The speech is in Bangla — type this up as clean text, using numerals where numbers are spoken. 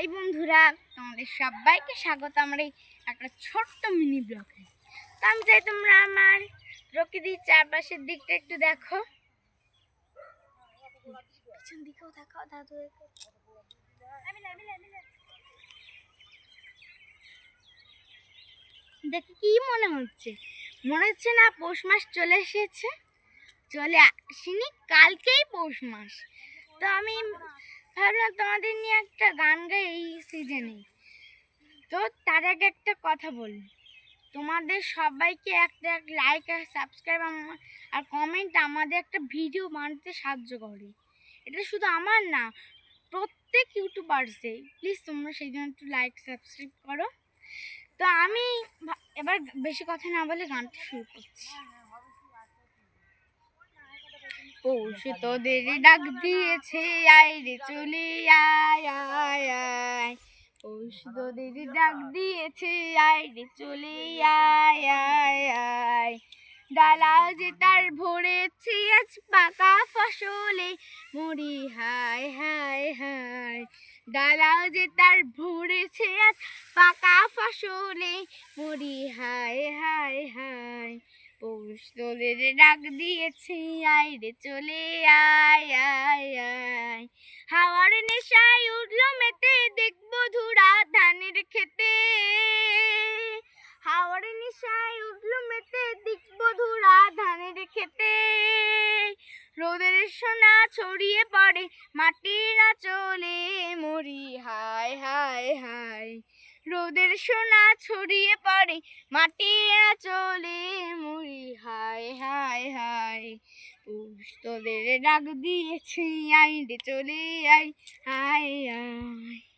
হাই বন্ধুরা, তোমাদের সবাইকে স্বাগত আমার এই একটা ছোট্ট মিনি ব্লগে। তো আমি চাই তোমরা আমার প্রকৃতির চারপাশের দিকটা একটু দেখো। পিছন দিকেও দেখো, দাদু দেখে কি মনে হচ্ছে? মনে হচ্ছে না পৌষ মাস চলে এসেছে? চলে আসেনি, কালকেই পৌষ মাস। তো আমি ভাবলাম তোমাদের নিয়ে একটা গান গাই এই সিজনে। তো তার আগে একটা কথা বলি, তোমাদের সবাইকে একটা লাইক আর সাবস্ক্রাইব আর কমেন্ট আমাদের একটা ভিডিও বানাতে সাহায্য করে। এটা শুধু আমার না, প্রত্যেক ইউটিউবার্সে। প্লিজ তোমরা সেই জন্য একটু লাইক সাবস্ক্রাইব করো। তো আমি এবার বেশি কথা না বলে গানটা শুরু করছি। পৌষ তোদের ডাক দিয়েছে, আয় রে চলে আয় আয় আয়। পৌষ তোদের ডাক দিয়েছে, আয় রে চলে আয় আয় আয়। ডালা যে তার ভরেছে আজ পাকা ফসলে, মরি হায় হায় হায়। ডালা যে তার ভরেছে আজ পাকা ফসলে, মরি হায় হায় হায়। পৌষ তোদের ডাক দিয়েছে, আয় রে চলে আয় আয় আয়। হাওয়ার নেশায় উঠলো মেতে, দেখবো ধুরা ধানের খেতে। হাওয়ার নেশায় উঠলো মেতে, দেখবো ধুরা ধানের খেতে। রোদের সোনা ছড়িয়ে পড়ে মাটির আঁচলে, মরি হায় হায় হায়। রোদের সোনা ছড়িয়ে পড়ে মাটির আঁচলে, মরি হায় হায় হায়। পৌষ তোদের ডাক দিয়েছে, আয় রে চলে আয় আয় আয়।